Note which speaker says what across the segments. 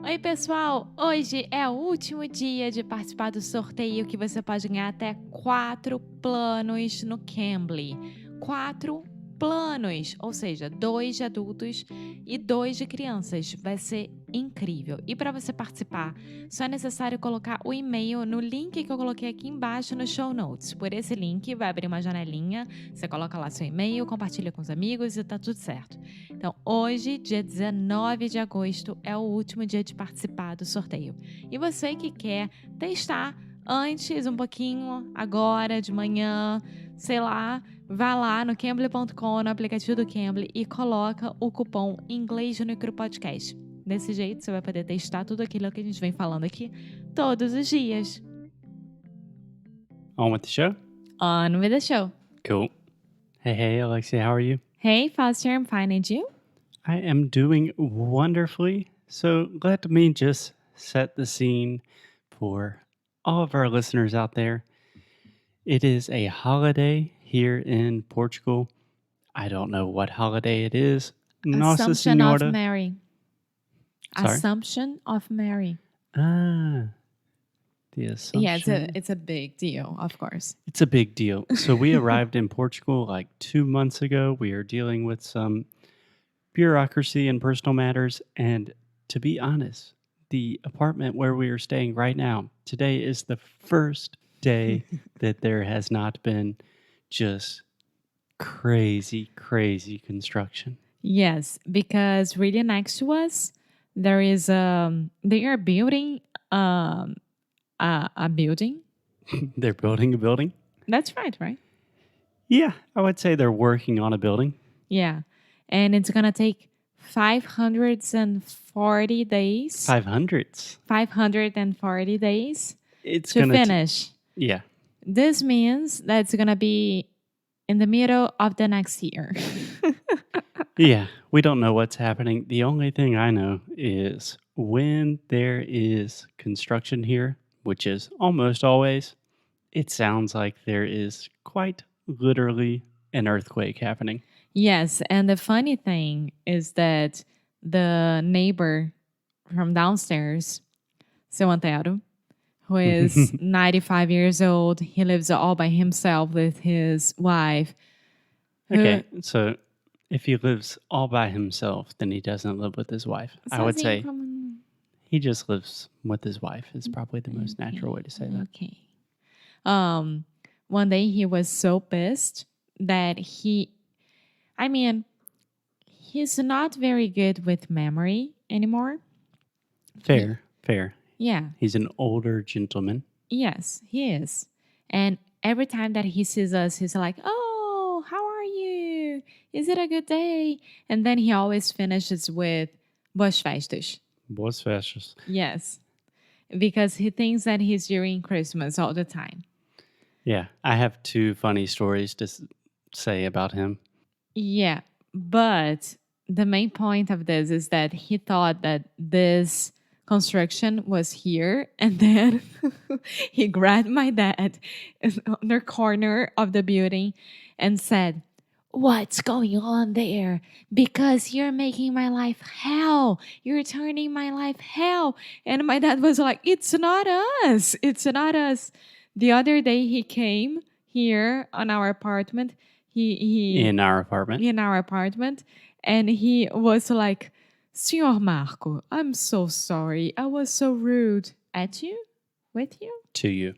Speaker 1: Oi, pessoal! Hoje é o último dia de participar do sorteio que você pode ganhar até 4 planos no Cambly. 4 planos, ou seja, 2 de adultos e 2 de crianças. Vai ser incrível. E para você participar, só é necessário colocar o e-mail no link que eu coloquei aqui embaixo no show notes. Por esse link vai abrir uma janelinha, você coloca lá seu e-mail, compartilha com os amigos e tá tudo certo. Então, hoje, dia 19 de agosto, é o último dia de participar do sorteio. E você que quer testar antes, um pouquinho, agora, de manhã, sei lá, vá lá no cambly.com, no aplicativo do Cambly e coloca o cupom Inglês no Podcast. Desse jeito, você vai poder testar tudo aquilo que a gente vem falando aqui todos os dias.
Speaker 2: On with the show?
Speaker 1: On with the show.
Speaker 2: Cool. Hey, Alexia, how are you?
Speaker 1: Hey, Foster, I'm fine, and you?
Speaker 2: I am doing wonderfully. So let me just set the scene for all of our listeners out there. It is a holiday here in Portugal. I don't know what holiday it is. Nossa
Speaker 1: Assumption of
Speaker 2: Senhora.
Speaker 1: Mary.
Speaker 2: Sorry?
Speaker 1: Assumption of Mary.
Speaker 2: Ah, the Assumption.
Speaker 1: Yeah, it's a big deal, of course.
Speaker 2: It's a big deal. So we arrived in Portugal like 2 months ago. We are dealing with some bureaucracy and personal matters. And to be honest, the apartment where we are staying right now, today is the first day that there has not been just crazy construction.
Speaker 1: Yes, because really next to us, there is they are building a building.
Speaker 2: They're building a building.
Speaker 1: That's right?
Speaker 2: Yeah, I would say they're working on a building.
Speaker 1: Yeah. And it's going to take 540 days.
Speaker 2: 500s.
Speaker 1: 540 days
Speaker 2: It's
Speaker 1: to
Speaker 2: gonna
Speaker 1: finish.
Speaker 2: yeah.
Speaker 1: This means that it's going to be in the middle of the next year.
Speaker 2: Yeah, we don't know what's happening. The only thing I know is when there is construction here, which is almost always, it sounds like there is quite literally an earthquake happening.
Speaker 1: Yes, and the funny thing is that the neighbor from downstairs, seu Antero, who is 95 years old, he lives all by himself with his wife.
Speaker 2: Okay, so if he lives all by himself, then he doesn't live with his wife. I would say he just lives with his wife is probably the most natural way to say that.
Speaker 1: Okay. One day he was so pissed that he's not very good with memory anymore.
Speaker 2: Fair.
Speaker 1: Yeah.
Speaker 2: He's an older gentleman.
Speaker 1: Yes, he is. And every time that he sees us, he's like, "Oh, how are you? Is it a good day?" And then he always finishes with boas festas.
Speaker 2: Boas festas.
Speaker 1: Yes. Because he thinks that he's during Christmas all the time.
Speaker 2: Yeah, I have 2 funny stories to say about him.
Speaker 1: Yeah, but the main point of this is that he thought that this construction was here, and then he grabbed my dad on the corner of the building and said, "What's going on there? Because you're making my life hell. You're turning my life hell." And my dad was like, "It's not us. It's not us." The other day he came here on our apartment.
Speaker 2: In our apartment.
Speaker 1: And he was like, "Senhor Marco, I'm so sorry. I was so rude at you, with you,
Speaker 2: To you.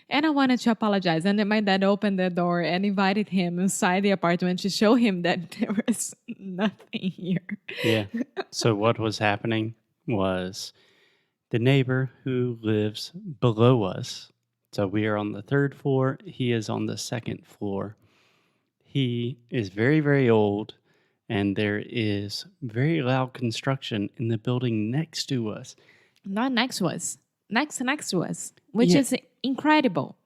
Speaker 1: and I wanted to apologize." And then my dad opened the door and invited him inside the apartment to show him that there was nothing here.
Speaker 2: Yeah. So what was happening was the neighbor who lives below us. So we are on the 3rd floor. He is on the 2nd floor. He is very, very old, and there is very loud construction in the building next to us.
Speaker 1: Not next to us. Next to us, which
Speaker 2: Yeah.
Speaker 1: is incredible.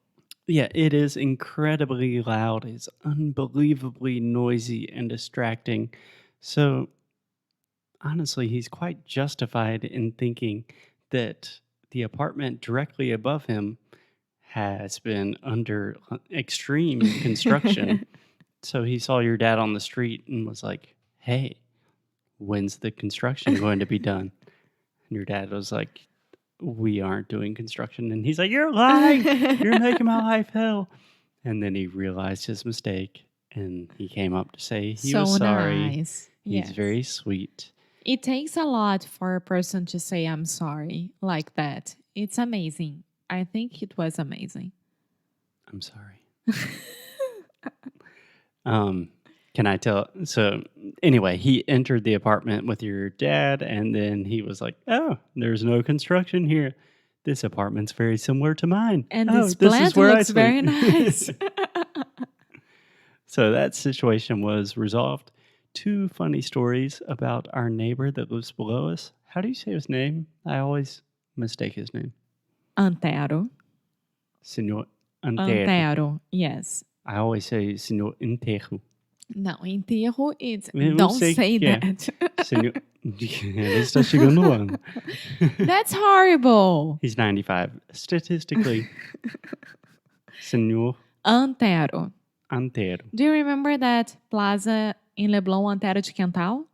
Speaker 2: Yeah, it is incredibly loud. It's unbelievably noisy and distracting. So honestly, he's quite justified in thinking that the apartment directly above him has been under extreme construction. So he saw your dad on the street and was like, "Hey, when's the construction going to be done?" And your dad was like, we aren't doing construction. And he's like, you're lying. You're making my life hell. And then he realized his mistake and he came up to say he was
Speaker 1: So
Speaker 2: sorry.
Speaker 1: nice.
Speaker 2: He's
Speaker 1: Yes.
Speaker 2: very sweet.
Speaker 1: It takes a lot for a person to say I'm sorry like that. It's amazing. I think it was amazing.
Speaker 2: I'm sorry. Can I tell? So, anyway, he entered the apartment with your dad, and then he was like, oh, there's no construction here. This apartment's very similar to mine.
Speaker 1: And
Speaker 2: Oh,
Speaker 1: this
Speaker 2: this is
Speaker 1: plant
Speaker 2: where I
Speaker 1: looks very
Speaker 2: sleep.
Speaker 1: nice.
Speaker 2: So that situation was resolved. 2 funny stories about our neighbor that lives below us. How do you say his name? I always mistake his name.
Speaker 1: Antero.
Speaker 2: Senor Antero.
Speaker 1: Antero. Yes.
Speaker 2: I always say Senor Enterro.
Speaker 1: No, enterro it's
Speaker 2: Eu
Speaker 1: don't
Speaker 2: sei
Speaker 1: say
Speaker 2: que é.
Speaker 1: that.
Speaker 2: Senor. Ele está chegando no ano.
Speaker 1: That's horrible.
Speaker 2: He's 95. Statistically, Senor
Speaker 1: Antero.
Speaker 2: Antero.
Speaker 1: Do you remember that plaza in Leblon, Antero de Quental?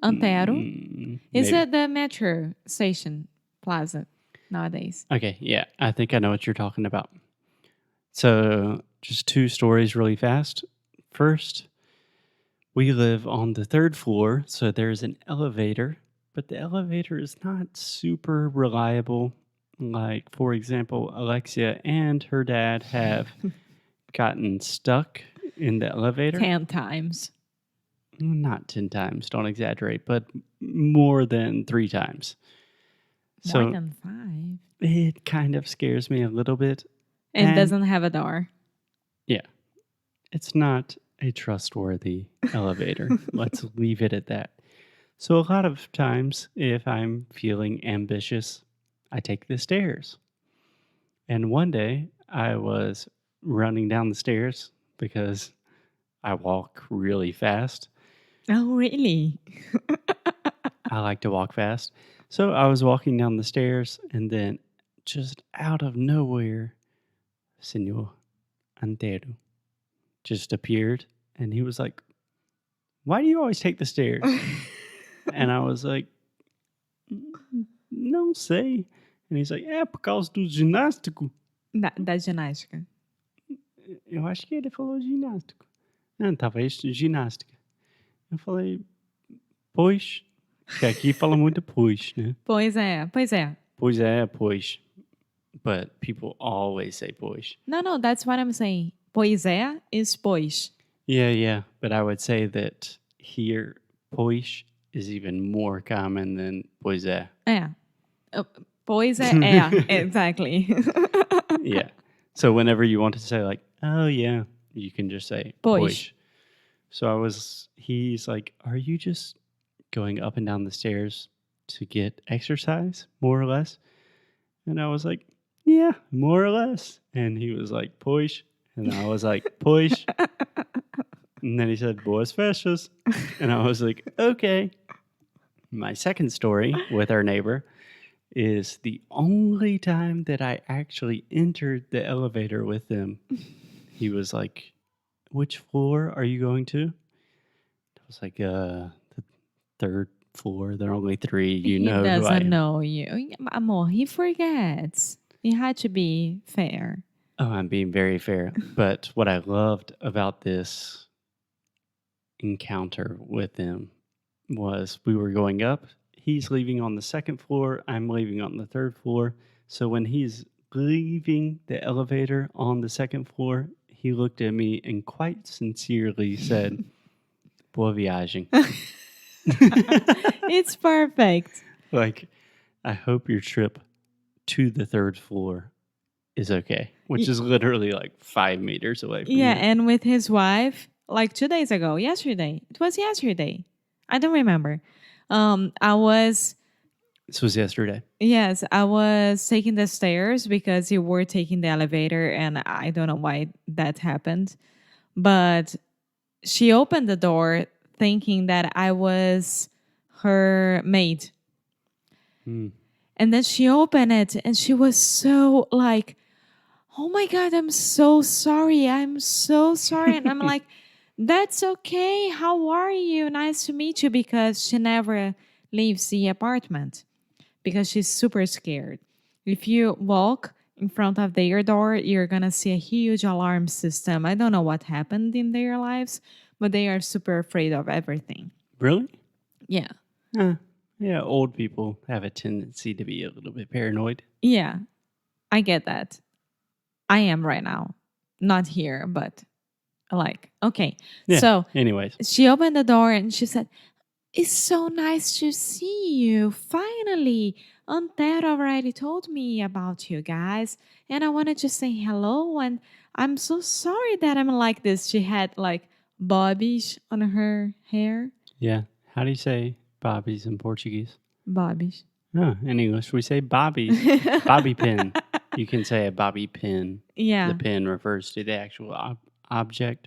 Speaker 1: Antero. Is
Speaker 2: Maybe.
Speaker 1: it the metro station plaza nowadays?
Speaker 2: Okay, yeah, I think I know what you're talking about. So, just 2 stories really fast. First, we live on the 3rd floor, so there's an elevator, but the elevator is not super reliable. Like, for example, Alexia and her dad have gotten stuck in the elevator.
Speaker 1: 10 times.
Speaker 2: Not 10 times, don't exaggerate, but more than 3 times.
Speaker 1: More
Speaker 2: So
Speaker 1: than 5.
Speaker 2: it kind of scares me a little bit.
Speaker 1: And doesn't have a door.
Speaker 2: Yeah. It's not a trustworthy elevator. Let's leave it at that. So a lot of times, if I'm feeling ambitious, I take the stairs. And one day, I was running down the stairs because I walk really fast.
Speaker 1: Oh, really?
Speaker 2: I like to walk fast. So I was walking down the stairs, and then just out of nowhere, Senor Antero just appeared, and he was like, why do you always take the stairs? And I was like, não sei. And he's like, é por causa do ginástico.
Speaker 1: Da ginástica.
Speaker 2: Eu acho que ele falou ginástico. Não, talvez ginástica. Eu falei, pois. Porque aqui fala muito pois, né?
Speaker 1: Pois é, pois é.
Speaker 2: Pois é, pois. But people always say pois.
Speaker 1: No, that's what I'm saying. Pois é is pois.
Speaker 2: Yeah. But I would say that here, pois is even more common than pois é.
Speaker 1: É. Pois é, exactly.
Speaker 2: Yeah. So whenever you want to say like, oh yeah, you can just say
Speaker 1: Pois.
Speaker 2: So he's like, are you just going up and down the stairs to get exercise, more or less? And I was like, yeah, more or less. And he was like, pois. And I was like, pois. And then he said, boas festas. And I was like, okay. My second story with our neighbor is the only time that I actually entered the elevator with him. He was like, which floor are you going to? I was like, the 3rd floor. There are only 3. You know who I am.
Speaker 1: He doesn't know you. Amor, he forgets. He had to be fair.
Speaker 2: Oh, I'm being very fair. But what I loved about this encounter with him was we were going up. He's leaving on the 2nd floor. I'm leaving on the 3rd floor. So when he's leaving the elevator on the 2nd floor, he looked at me and quite sincerely said, boa viagem.
Speaker 1: It's perfect.
Speaker 2: Like, I hope your trip to the 3rd floor is okay, which is literally like 5 meters away from
Speaker 1: Yeah,
Speaker 2: here.
Speaker 1: and with his wife, like 2 days ago, yesterday. It was yesterday. I don't remember.
Speaker 2: This was yesterday.
Speaker 1: Yes, I was taking the stairs because you were taking the elevator, and I don't know why that happened. But she opened the door thinking that I was her maid.
Speaker 2: Hmm.
Speaker 1: And then she opened it and she was so like, oh my God, I'm so sorry. I'm so sorry. And I'm like, that's okay. How are you? Nice to meet you, because she never leaves the apartment. because she's super scared. If you walk in front of their door, you're going to see a huge alarm system. I don't know what happened in their lives, but they are super afraid of everything.
Speaker 2: Really?
Speaker 1: Yeah.
Speaker 2: Yeah, old people have a tendency to be a little bit paranoid.
Speaker 1: Yeah, I get that. I am right now. Not here, but like, okay.
Speaker 2: Yeah.
Speaker 1: So
Speaker 2: Anyways.
Speaker 1: she opened the door and she said, "It's so nice to see you. Finally, Aunt Ted already told me about you guys. And I wanted to say hello. And I'm so sorry that I'm like this." She had like bobbies on her hair.
Speaker 2: Yeah. How do you say bobbies in Portuguese?
Speaker 1: Bobbies.
Speaker 2: No, in English we say bobbies. Bobby pin. You can say a bobby pin.
Speaker 1: Yeah.
Speaker 2: The pin refers to the actual object.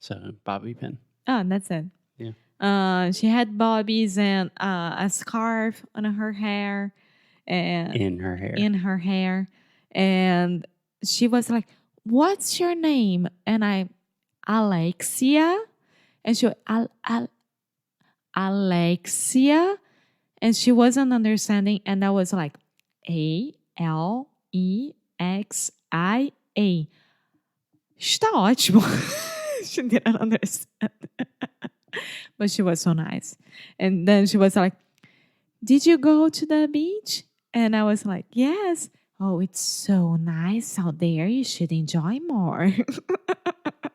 Speaker 2: So, bobby pin.
Speaker 1: Oh, that's it.
Speaker 2: Yeah.
Speaker 1: She had bobbies and a scarf on her hair. And
Speaker 2: In her hair.
Speaker 1: in her hair. And she was like, "What's your name?" And I, "Alexia." And she, "Alexia." And she wasn't understanding. And I was like, Alexia. Está ótimo. She didn't understand. But she was so nice. And then she was like, "Did you go to the beach?" And I was like, "Yes." "Oh, it's so nice out there. You should enjoy more."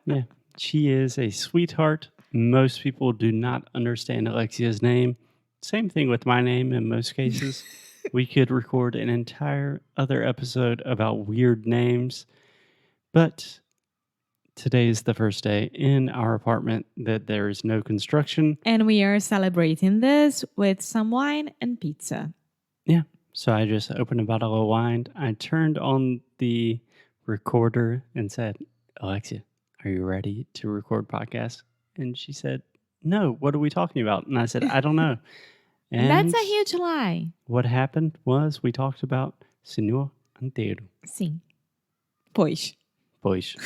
Speaker 2: Yeah. She is a sweetheart. Most people do not understand Alexia's name. Same thing with my name in most cases. We could record an entire other episode about weird names. But today is the first day in our apartment that there is no construction.
Speaker 1: And we are celebrating this with some wine and pizza.
Speaker 2: Yeah. So I just opened a bottle of wine. I turned on the recorder and said, "Alexia, are you ready to record podcast?" And she said, "No, what are we talking about?" And I said, "I don't know." And
Speaker 1: That's a huge lie.
Speaker 2: what happened was we talked about Senhor Inteiro.
Speaker 1: Sim. Pois.
Speaker 2: Pois.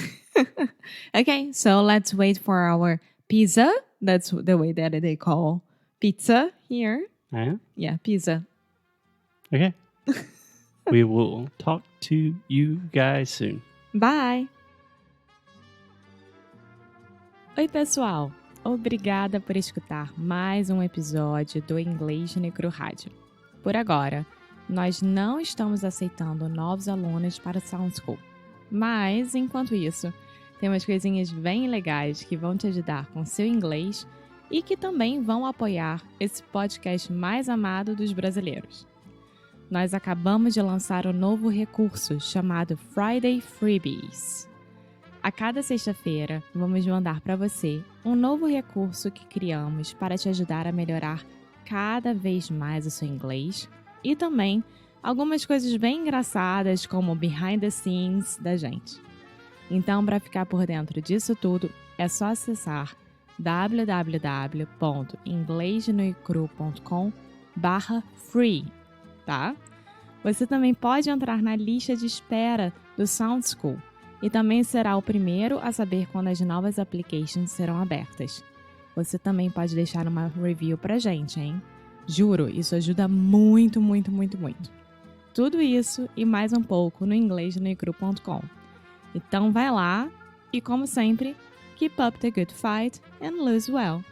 Speaker 1: Okay, so let's wait for our pizza. That's the way that they call pizza here. Yeah, pizza.
Speaker 2: Okay. We will talk to you guys soon.
Speaker 1: Bye! Oi, pessoal! Obrigada por escutar mais um episódio do Inglês Necro Rádio. Por agora, nós não estamos aceitando novos alunos para o Sound School. Mas, enquanto isso, tem umas coisinhas bem legais que vão te ajudar com seu inglês e que também vão apoiar esse podcast mais amado dos brasileiros. Nós acabamos de lançar um novo recurso chamado Friday Freebies. A cada sexta-feira, vamos mandar para você um novo recurso que criamos para te ajudar a melhorar cada vez mais o seu inglês e também algumas coisas bem engraçadas como behind the scenes da gente. Então, para ficar por dentro disso tudo, é só acessar www.inglesnoicru.com/free, tá? Você também pode entrar na lista de espera do Sound School e também será o primeiro a saber quando as novas applications serão abertas. Você também pode deixar uma review pra gente, hein? Juro, isso ajuda muito, muito, muito, muito. Tudo isso e mais um pouco no inglesnoicru.com. Então vai lá e, como sempre, keep up the good fight and lose well.